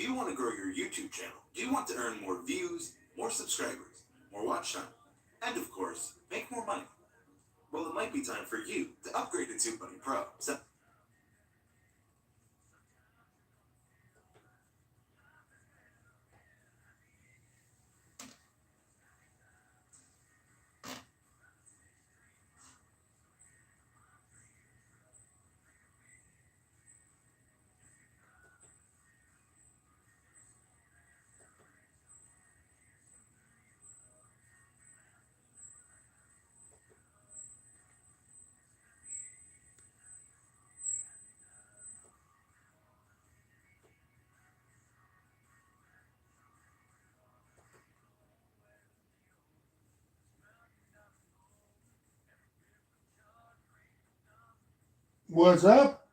you want to grow your YouTube channel? Do you want to earn more views, more subscribers, more watch time, and of course, make more money? Well, it might be time for you to upgrade to TubeBuddy Pro. What's up?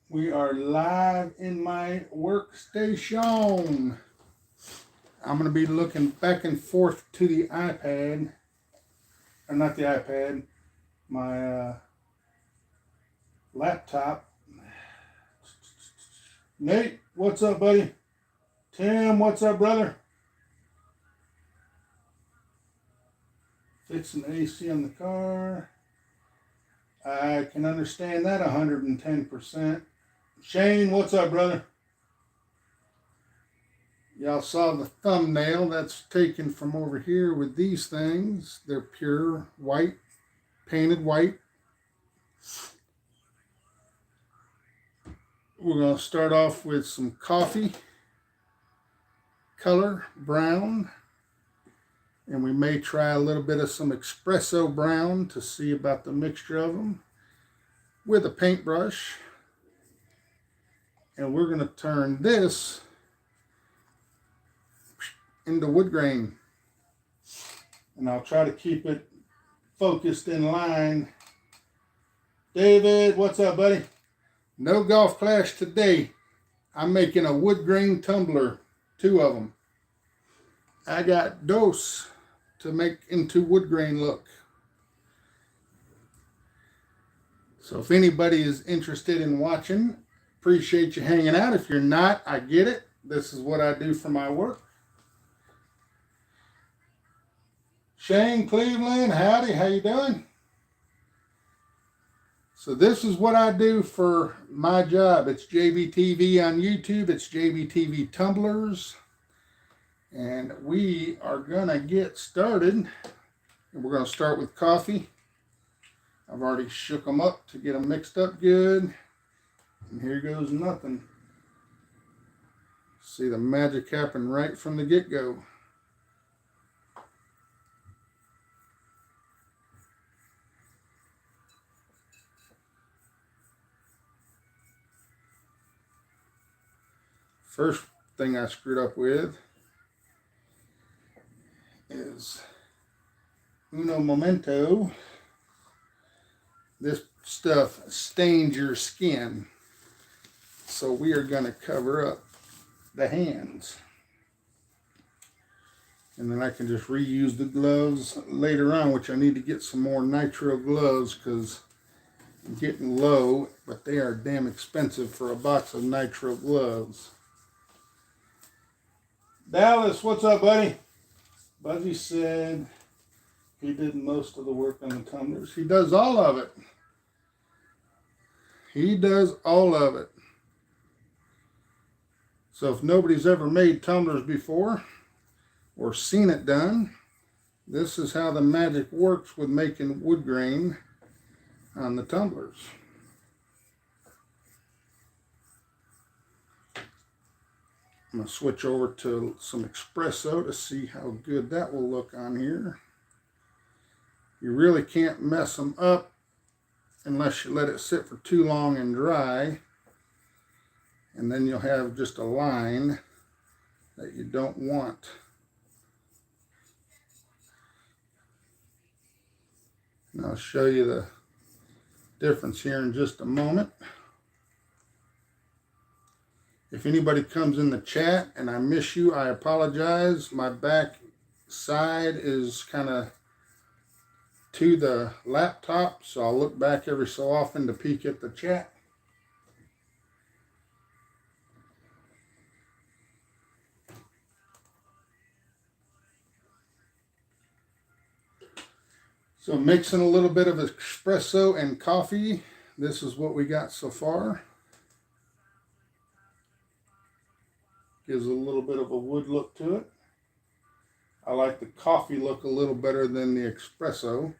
We are live in my workstation. I'm going to be looking back and forth to the iPad, or not the iPad, my laptop. Nate, what's up, buddy? Tim, what's up, brother? Fixing AC on the car. I can understand that 110%. Shane, what's up, brother? Y'all saw the thumbnail. That's taken from over here with these things. They're pure white, painted white. We're going to start off with some coffee color, brown. And we may try a little bit of some espresso brown to see about the mixture of them with a paintbrush. And we're going to turn this into wood grain. And I'll try to keep it focused in line. David, what's up, buddy? No golf clash today. I'm making a wood grain tumbler, 2 of them. I got dose to make into wood grain look. So if anybody is interested in watching, appreciate you hanging out. If you're not, I get it. This is what I do for my work. Shane Cleveland, howdy, how you doing? So this is what I do for my job. It's JBTV on YouTube. It's JBTV Tumblers. And we are going to get started. And we're going to start with coffee. I've already shook them up to get them mixed up good. And here goes nothing. See the magic happen right from the get-go. First thing I screwed up with is uno momento. This stuff stains your skin, so we are going to cover up the hands, and then I can just reuse the gloves later on, which I need to get some more nitro gloves because I'm getting low, but they are damn expensive for a box of nitro gloves. Dallas, what's up, buddy? Buzzy said he did most of the work on the tumblers. He does all of it. He does all of it. So if nobody's ever made tumblers before or seen it done, this is how the magic works with making wood grain on the tumblers. I'm going to switch over to some espresso to see how good that will look on here. You really can't mess them up unless you let it sit for too long and dry. And then you'll have just a line that you don't want. And I'll show you the difference here in just a moment. If anybody comes in the chat and I miss you, I apologize. My back side is kind of to the laptop, so I'll look back every so often to peek at the chat. So mixing a little bit of espresso and coffee. This is what we got so far. Gives a little bit of a wood look to it. I like the coffee look a little better than the espresso.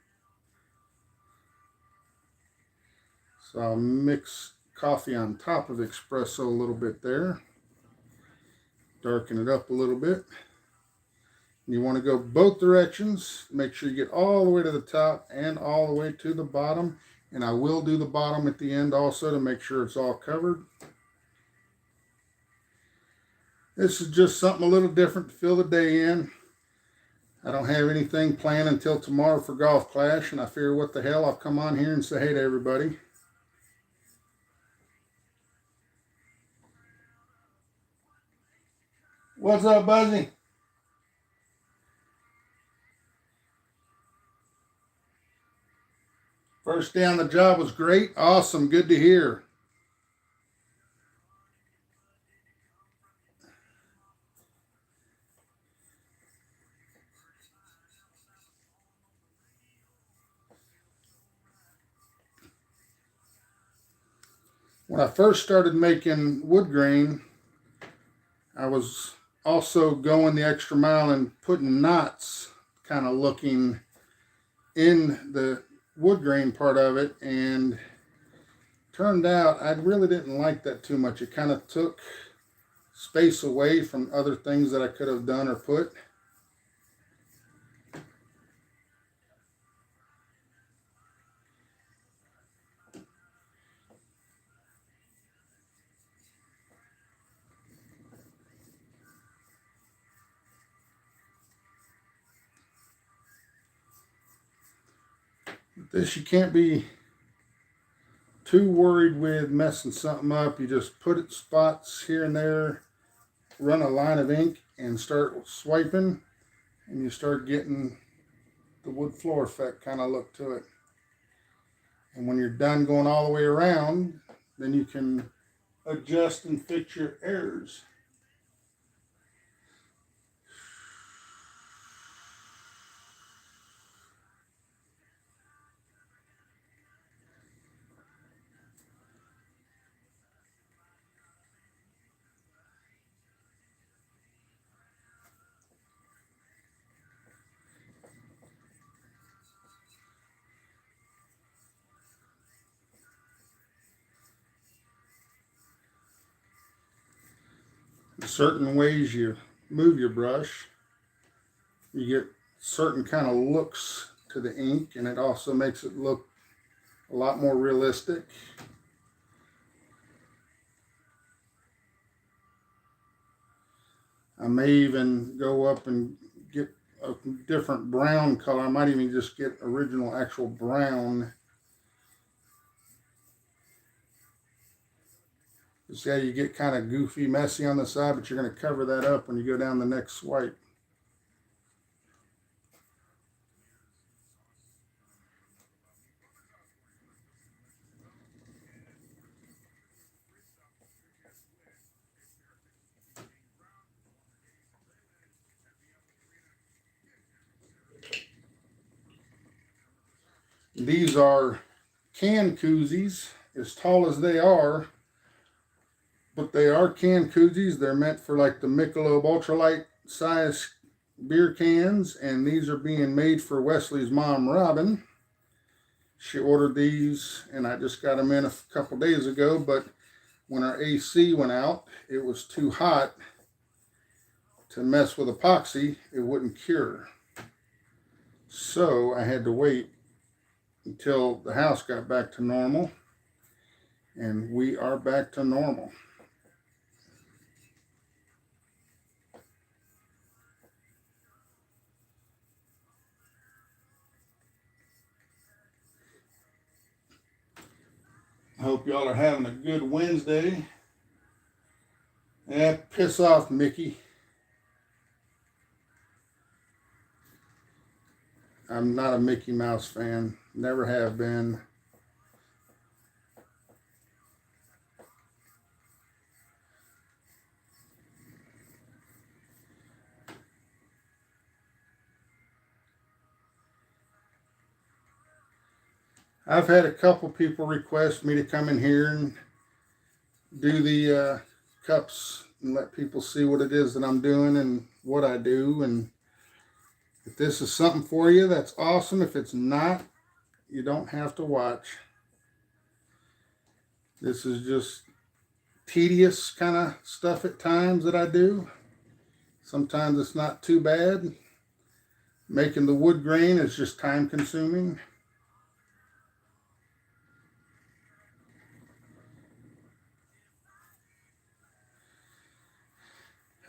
So I'll mix coffee on top of espresso a little bit there. Darken it up a little bit. You want to go both directions. Make sure you get all the way to the top and all the way to the bottom. And I will do the bottom at the end also to make sure it's all covered. This is just something a little different to fill the day in. I don't have anything planned until tomorrow for Golf Clash, and I figure what the hell, I'll come on here and say hey to everybody. What's up, Buzzy? First day on the job was great. Awesome. Good to hear. When I first started making wood grain, I was also going the extra mile and putting knots kind of looking in the wood grain part of it, and turned out I really didn't like that too much. It kind of took space away from other things that I could have done or put. This, you can't be too worried with messing something up. You just put it spots here and there, run a line of ink and start swiping, and you start getting the wood floor effect kind of look to it. And when you're done going all the way around, then you can adjust and fix your errors. Certain ways you move your brush, you get certain kind of looks to the ink, and it also makes it look a lot more realistic. I may even go up and get a different brown color. I might even just get original actual brown. See how you get kind of goofy, messy on the side, but you're going to cover that up when you go down the next swipe. These are can koozies, as tall as they are. But they are can koozies. They're meant for like the Michelob ultralight size beer cans. And these are being made for Wesley's mom, Robin. She ordered these and I just got them in a couple days ago. But when our AC went out, it was too hot to mess with epoxy. It wouldn't cure. So I had to wait until the house got back to normal. And we are back to normal. I hope y'all are having a good Wednesday. Yeah, piss off, Mickey. I'm not a Mickey Mouse fan. Never have been. I've had a couple people request me to come in here and do the cups and let people see what it is that I'm doing and what I do. And if this is something for you, that's awesome. If it's not, you don't have to watch. This is just tedious kind of stuff at times that I do. Sometimes it's not too bad. Making the wood grain is just time consuming.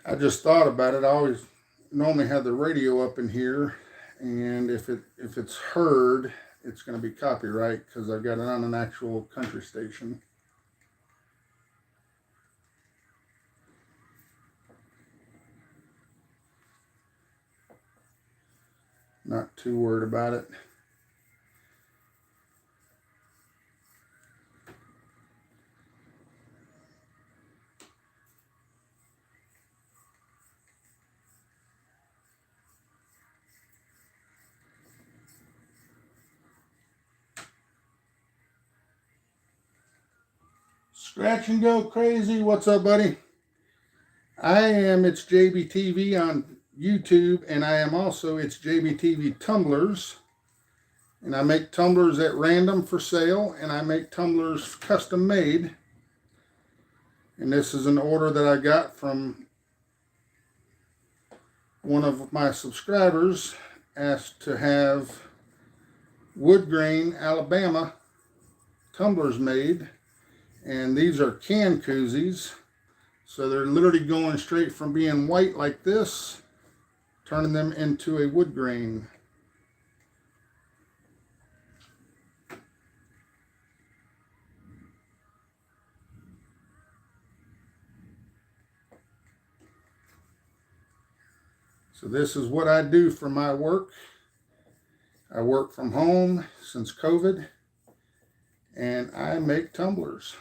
I just thought about it. I always normally have the radio up in here, and if it's heard, it's going to be copyright because I've got it on an actual country station. Not too worried about it. Scratch and Go Crazy. What's up, buddy? I am ITSJBTV on YouTube, and I am also ITSJBTV Tumblers. And I make tumblers at random for sale, and I make tumblers custom made. And this is an order that I got from one of my subscribers. Asked to have Woodgrain, Alabama tumblers made. And these are can koozies. So they're literally going straight from being white like this, turning them into a wood grain. So this is what I do for my work. I work from home since COVID, and I make tumblers.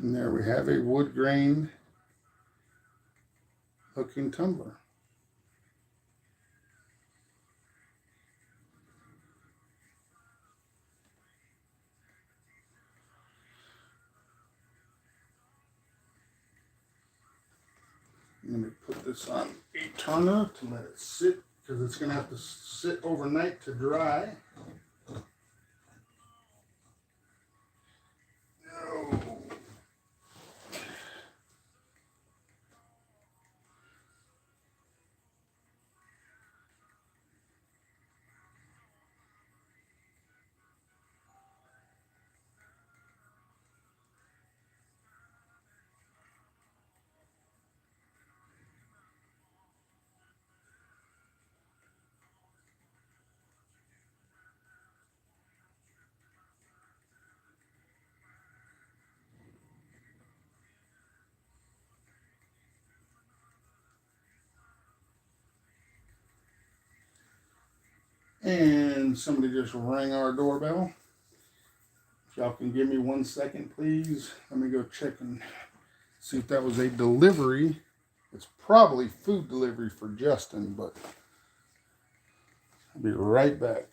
And there we have a wood grain looking tumbler. Let me put this on a turner to let it sit, because it's going to have to sit overnight to dry. Oh. And somebody just rang our doorbell. If y'all can give me 1 second, please. Let me go check and see if that was a delivery. It's probably food delivery for Justin, but I'll be right back.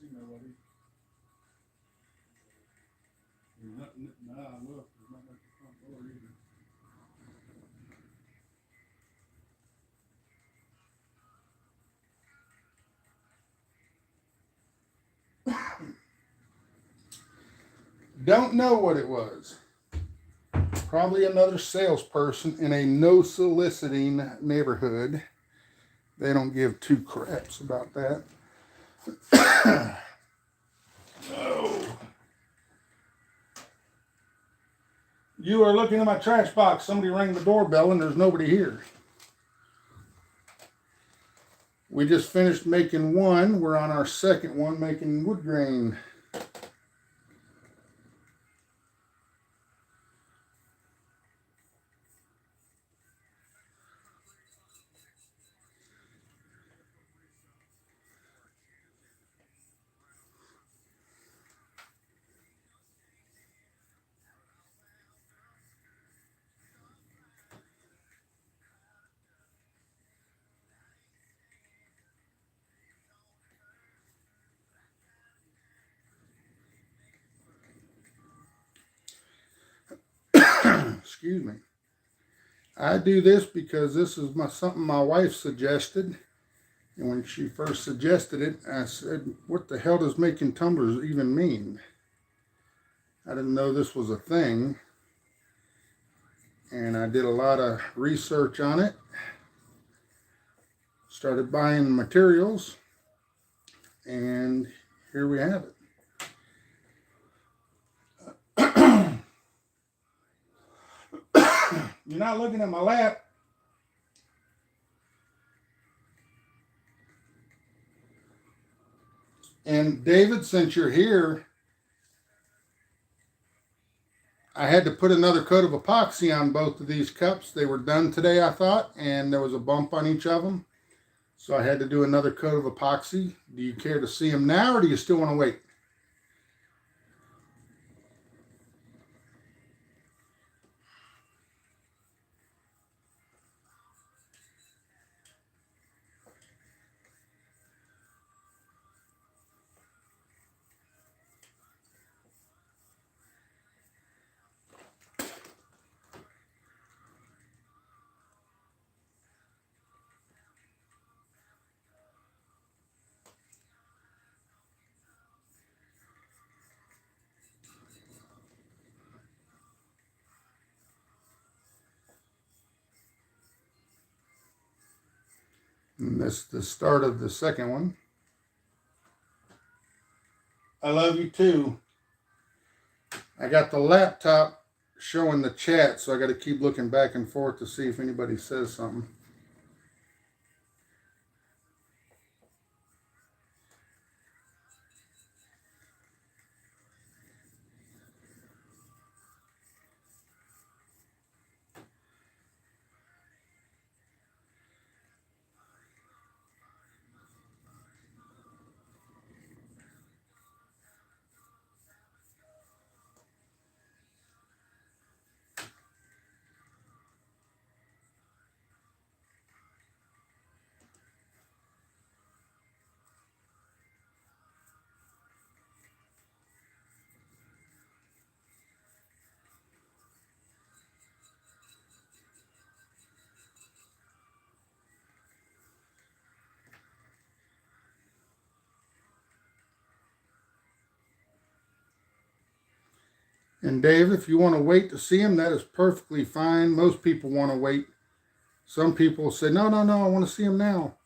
see nobody. There's nothing, nah, look, there's nothing at the front door either. Don't know what it was. Probably another salesperson in a no soliciting neighborhood. They don't give two craps about that. Oh. You are looking at my trash box. Somebody rang the doorbell and there's nobody here. We just finished making one. We're on our second one, making wood grain. Excuse me. I do this because this is something my wife suggested. And when she first suggested it, I said, what the hell does making tumblers even mean? I didn't know this was a thing. And I did a lot of research on it. Started buying materials. And here we have it. You're not looking at my lap. And David, since you're here, I had to put another coat of epoxy on both of these cups. They were done today, I thought, and there was a bump on each of them. So I had to do another coat of epoxy. Do you care to see them now, or do you still want to wait? And this is the start of the second one. I love you too. I got the laptop showing the chat, so I got to keep looking back and forth to see if anybody says something. And Dave, if you want to wait to see them, that is perfectly fine. Most people want to wait. Some people say, no, I want to see them now.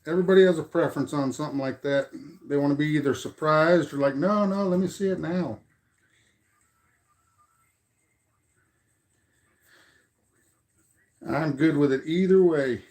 Everybody has a preference on something like that. They want to be either surprised or like, no, let me see it now. I'm good with it either way.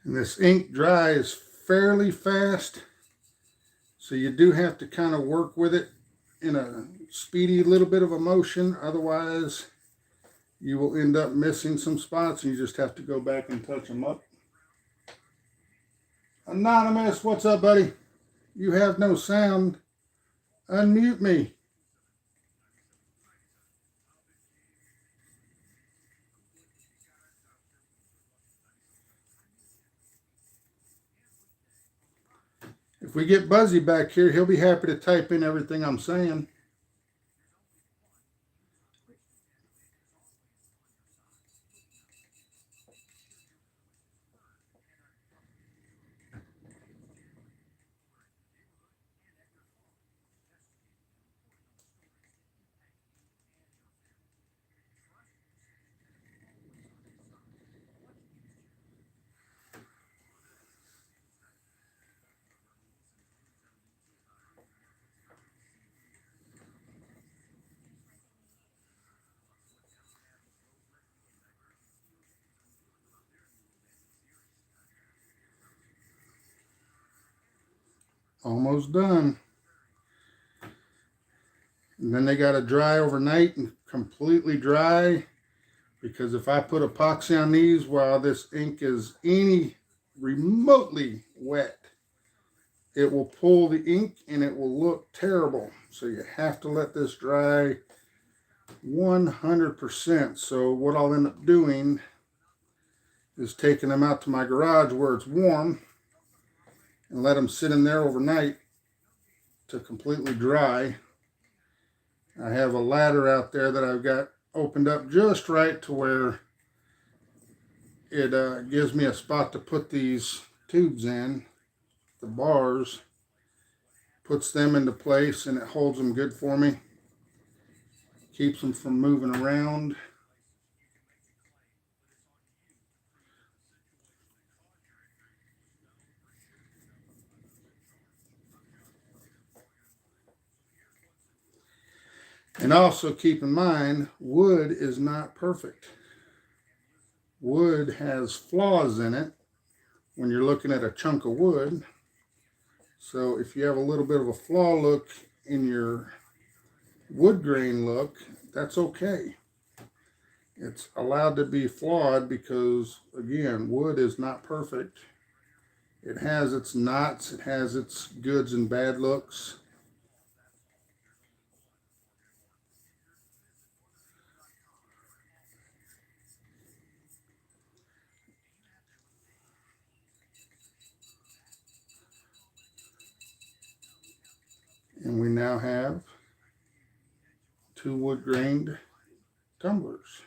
And this ink dries fairly fast, so you do have to kind of work with it in a speedy little bit of a motion. Otherwise, you will end up missing some spots and you just have to go back and touch them up. Anonymous, what's up, buddy? You have no sound. Unmute me. If we get Buzzy back here, he'll be happy to type in everything I'm saying. Almost done. And then they got to dry overnight and completely dry, because if I put epoxy on these while this ink is any remotely wet, it will pull the ink and it will look terrible. So you have to let this dry 100%. So what I'll end up doing is taking them out to my garage where it's warm and let them sit in there overnight to completely dry. I have a ladder out there that I've got opened up just right to where it gives me a spot to put these tubes in, the bars, puts them into place, and it holds them good for me. Keeps them from moving around. And also keep in mind, wood is not perfect. Wood has flaws in it when you're looking at a chunk of wood. So if you have a little bit of a flaw look in your wood grain look, that's okay. It's allowed to be flawed because, again, wood is not perfect. It has its knots, it has its goods and bad looks. And we now have 2 wood grained tumblers.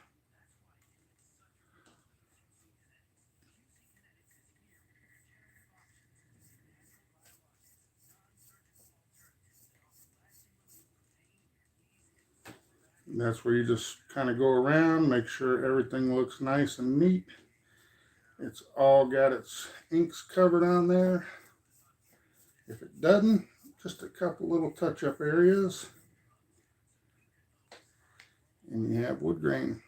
And that's where you just kind of go around, make sure everything looks nice and neat. It's all got its inks covered on there. If it doesn't, just a couple little touch-up areas. And you have wood grain.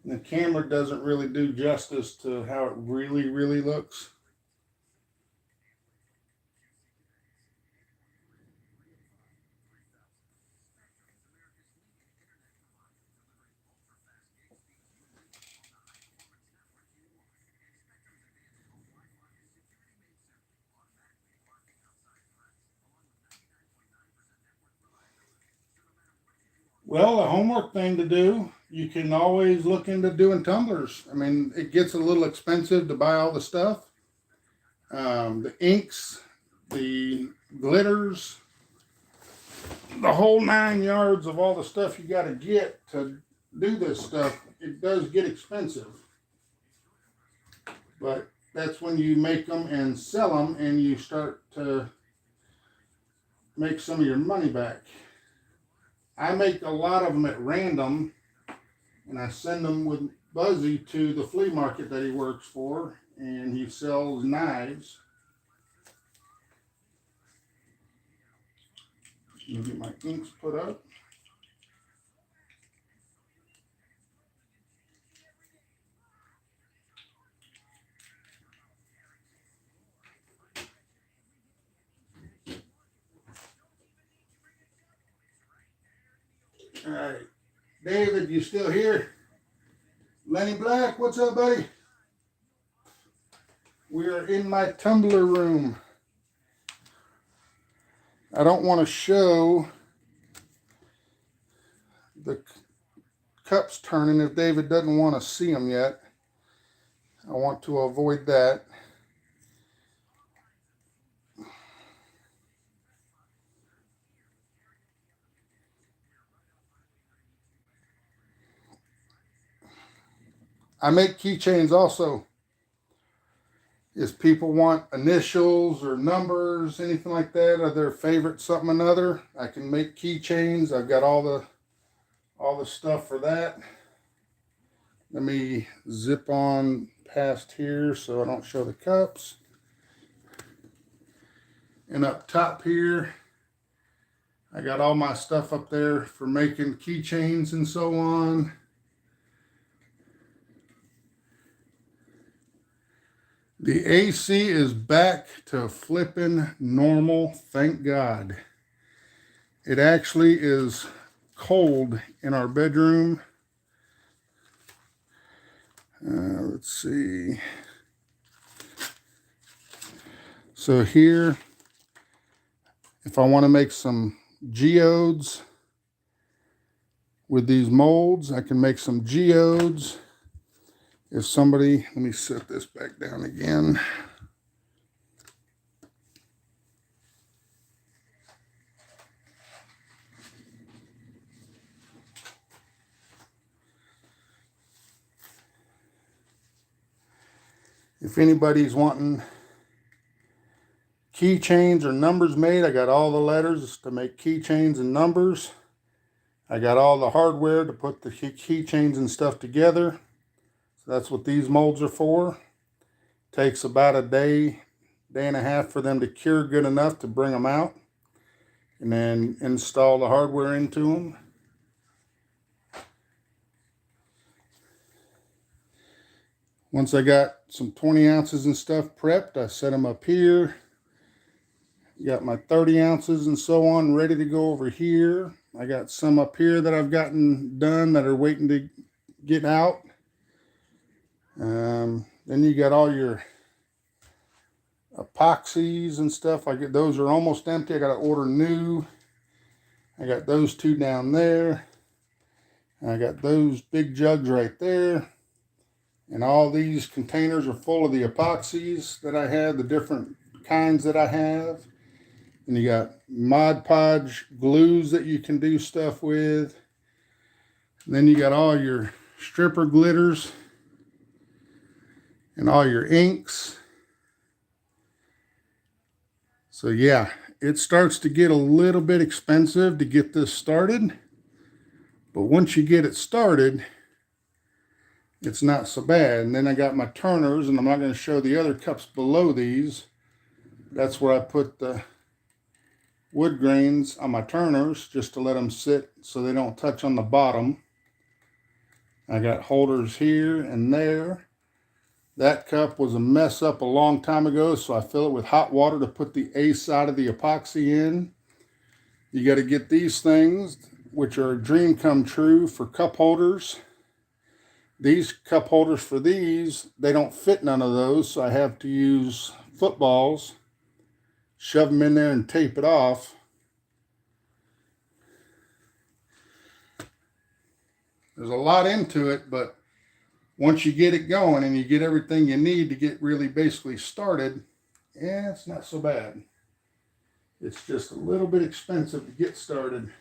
The camera doesn't really do justice to how it really looks. Well, a homework thing to do, you can always look into doing tumblers. I mean, it gets a little expensive to buy all the stuff. The inks, the glitters, the whole 9 yards of all the stuff you got to get to do this stuff. It does get expensive. But that's when you make them and sell them and you start to make some of your money back. I make a lot of them at random, and I send them with Buzzy to the flea market that he works for, and he sells knives. Let me get my inks put up. All right. David, you still here? Lenny Black, what's up, buddy? We are in my tumbler room. I don't want to show the cups turning if David doesn't want to see them yet. I want to avoid that. I make keychains also. If people want initials or numbers, anything like that, or their favorite something or another, I can make keychains. I've got all the stuff for that. Let me zip on past here so I don't show the cups. And up top here, I got all my stuff up there for making keychains and so on. The AC is back to flipping normal, thank God. It actually is cold in our bedroom. Let's see. So here, if I want to make some geodes with these molds, I can make some geodes. If somebody, let me set this back down again. If anybody's wanting keychains or numbers made, I got all the letters to make keychains and numbers. I got all the hardware to put the keychains and stuff together. So that's what these molds are for. Takes about a day and a half for them to cure good enough to bring them out. And then install the hardware into them. Once I got some 20 ounces and stuff prepped, I set them up here. Got my 30 ounces and so on ready to go over here. I got some up here that I've gotten done that are waiting to get out. Then you got all your epoxies and stuff. Those are almost empty. I got to order new. I got those two down there. I got those big jugs right there. And all these containers are full of the epoxies that I have, the different kinds that I have. And you got Mod Podge glues that you can do stuff with. And then you got all your stripper glitters and all your inks. So yeah, it starts to get a little bit expensive to get this started. But once you get it started, it's not so bad. And then I got my turners, and I'm not going to show the other cups below these. That's where I put the wood grains on my turners just to let them sit so they don't touch on the bottom. I got holders here and there. That cup was a mess up a long time ago, so I fill it with hot water to put the A side of the epoxy in. You got to get these things, which are a dream come true for cup holders. These cup holders for these, they don't fit none of those, so I have to use footballs, shove them in there and tape it off. There's a lot into it, but once you get it going and you get everything you need to get really basically started, yeah, it's not so bad. It's just a little bit expensive to get started.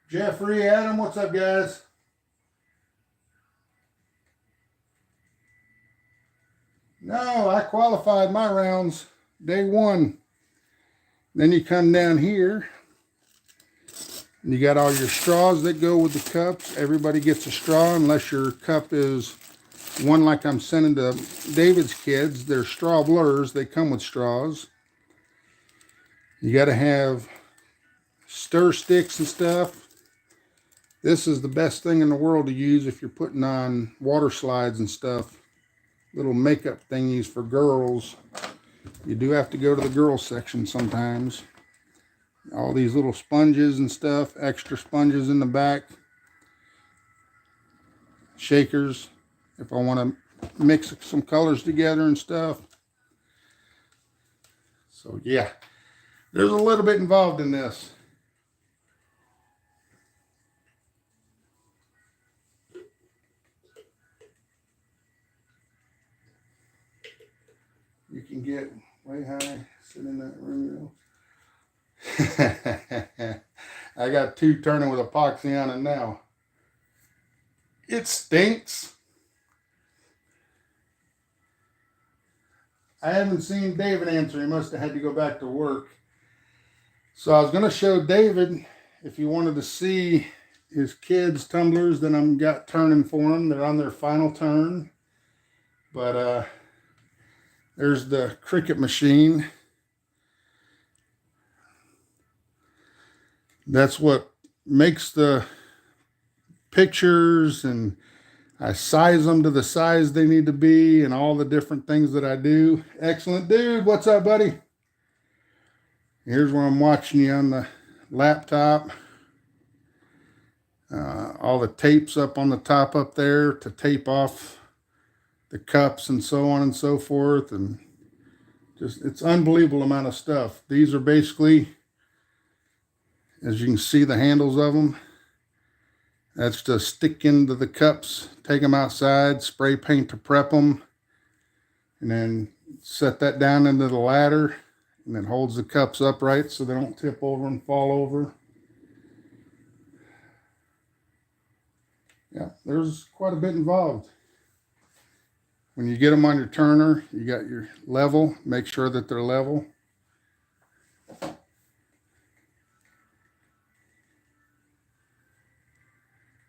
Jeffrey, Adam, what's up, guys? No, I qualified my rounds day one. Then you come down here. And you got all your straws that go with the cups. Everybody gets a straw unless your cup is one like I'm sending to David's kids. They're straw blurs. They come with straws. You got to have stir sticks and stuff. This is the best thing in the world to use if you're putting on water slides and stuff. Little makeup thingies for girls. You do have to go to the girls section sometimes. All these little sponges and stuff, extra sponges in the back. Shakers, if I want to mix some colors together and stuff. So yeah, there's a little bit involved in this. You can get way high, sit in that room. I got 2 turning with epoxy on it now. It stinks. I haven't seen David answer. He must have had to go back to work. So I was going to show David, if you wanted to see his kids' tumblers that I'm got turning for him. They're on their final turn. But there's the Cricut machine. That's what makes the pictures, and I size them to the size they need to be and all the different things that I do. Excellent dude. What's up, buddy? Here's where I'm watching you on the laptop. All the tapes up on the top up there to tape off the cups and so on and so forth. And just, it's unbelievable amount of stuff. These are basically, as you can see, the handles of them. That's to stick into the cups, take them outside, spray paint to prep them, and then set that down into the ladder, and then holds the cups upright so they don't tip over and fall over. Yeah, there's quite a bit involved. When you get them on your turner, you got your level, make sure that they're level.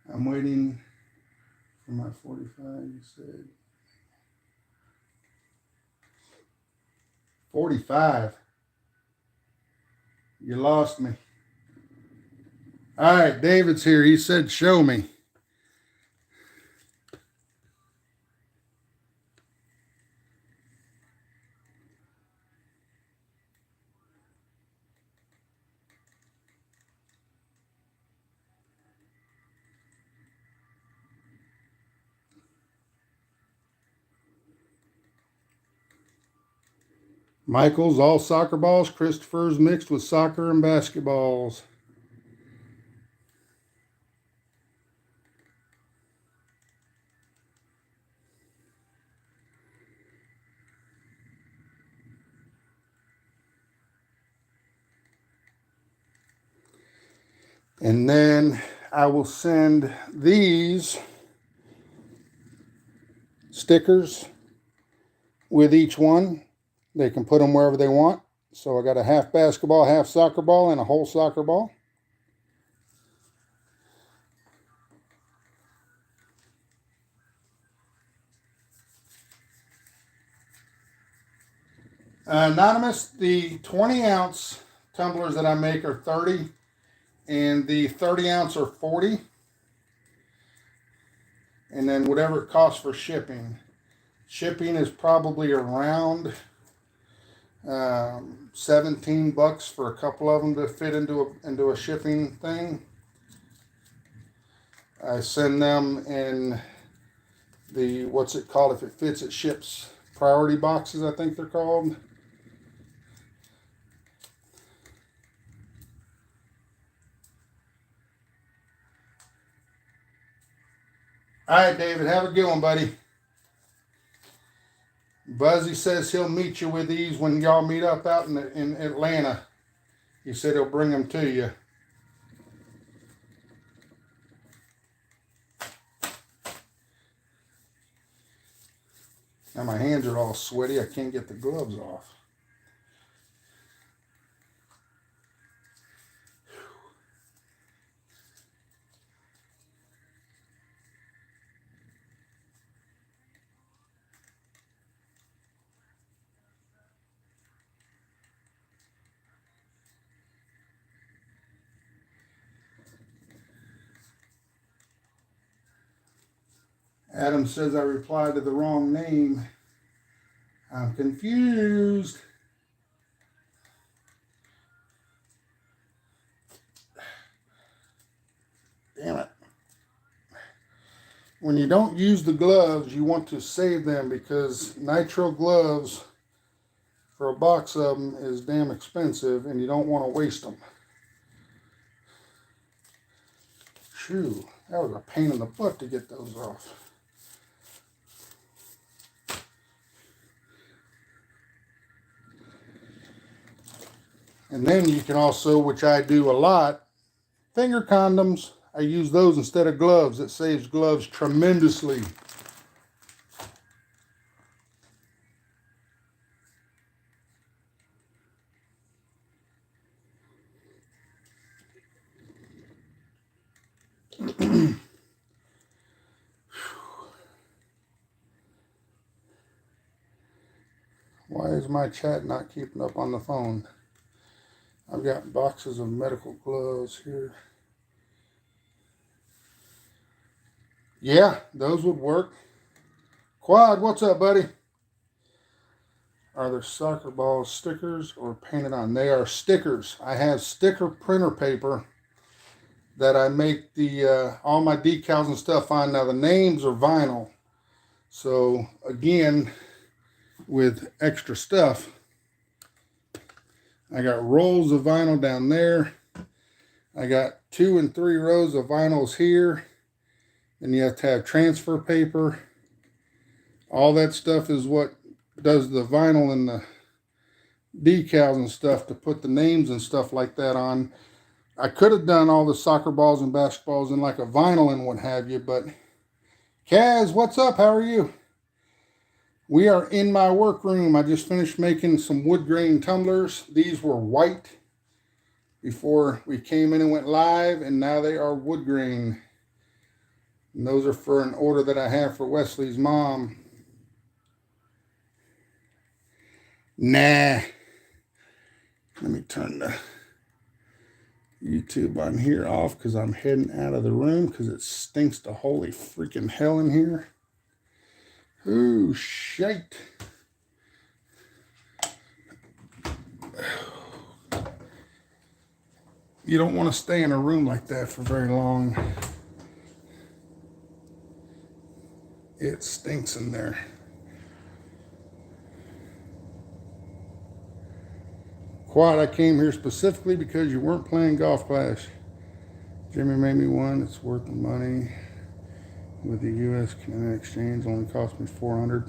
I'm waiting for my 45, you said. 45. You lost me. All right, David's here. He said, show me. Michael's all soccer balls. Christopher's mixed with soccer and basketballs. And then I will send these stickers with each one. They can put them wherever they want. So I got a half basketball, half soccer ball, and a whole soccer ball. Anonymous, the 20-ounce tumblers that I make are 30, and the 30-ounce are 40. And then whatever it costs for shipping. Shipping is probably around $17 for a couple of them to fit into a shipping thing. I send them in the, what's it called? If it fits, it ships. Priority boxes, I think they're called. All right, David, have a good one, buddy. Buzzy says he'll meet you with these when y'all meet up out in Atlanta. He said he'll bring them to you. Now my hands are all sweaty. I can't get the gloves off. Adam says I replied to the wrong name. I'm confused. when you don't use the gloves, you want to save them because nitrile gloves for a box of them is damn expensive and you don't want to waste them. Shoo, that was a pain in the butt to get those off. And then you can also, which I do a lot, finger condoms. I use those instead of gloves. It saves gloves tremendously. Why is my chat not keeping up on the phone? I've got boxes of medical gloves here. Yeah, those would work. Quad, what's up, buddy? Are there soccer ball stickers or painted on? They are stickers. I have sticker printer paper that I make the all my decals and stuff on. Now the names are vinyl. So again, with extra stuff, I got rolls of vinyl down there. I got 2 and 3 rows of vinyls here. And you have to have transfer paper. All that stuff is what does the vinyl and the decals and stuff to put the names and stuff like that on. I could have done all the soccer balls and basketballs in like a vinyl and what have you, but Kaz, what's up? How are you? We are in my workroom. I just finished making some wood grain tumblers. These were white before we came in and went live, and now they are wood grain. And those are for an order that I have for Wesley's mom. Nah. Let me turn the YouTube on here off because I'm heading out of the room because it stinks to holy freaking hell in here. Ooh, shite. You don't want to stay in a room like that for very long. It stinks in there. Quad, I came here specifically because you weren't playing Golf Clash. Jimmy made me one. It's worth the money. With the U.S. Keno exchange, only cost me $400.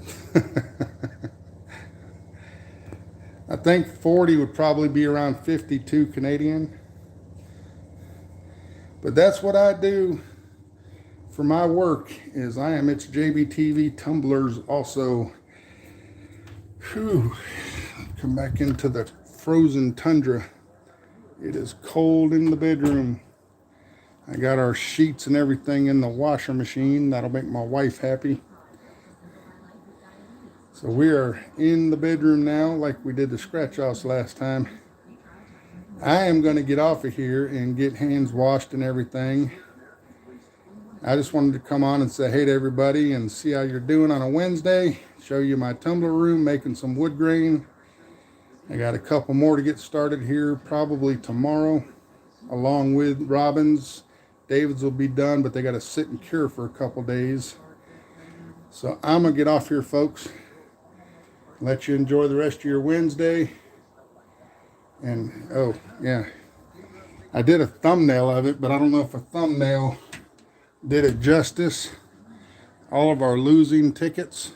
I think 40 would probably be around 52 Canadian. But that's what I do for my work. Is I am ITSJBTV Tumblers also. Whew. Come back into the frozen tundra. It is cold in the bedroom. I got our sheets and everything in the washer machine. That'll make my wife happy. So we are in the bedroom now like we did the scratch offs last time. I am going to get off of here and get hands washed and everything. I just wanted to come on and say hey to everybody and see how you're doing on a Wednesday. Show you my tumbler room making some wood grain. I got a couple more to get started here probably tomorrow along with Robin's. David's will be done, but they got to sit and cure for a couple days. So I'm going to get off here, folks. Let you enjoy the rest of your Wednesday. And, oh, yeah. I did a thumbnail of it, but I don't know if a thumbnail did it justice. All of our losing tickets.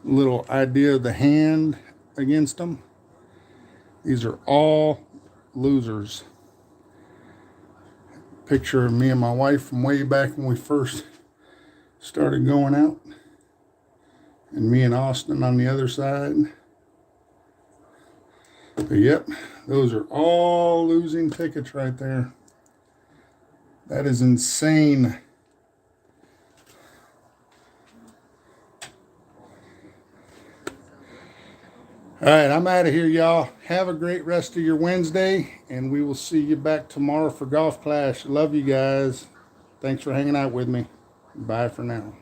Little idea of the hand against them. These are all losers. Picture of me and my wife from way back when we first started going out. And me and Austin on the other side. But yep, those are all losing tickets right there. That is insane. All right, I'm out of here, y'all. Have a great rest of your Wednesday, and we will see you back tomorrow for Golf Clash. Love you guys. Thanks for hanging out with me. Bye for now.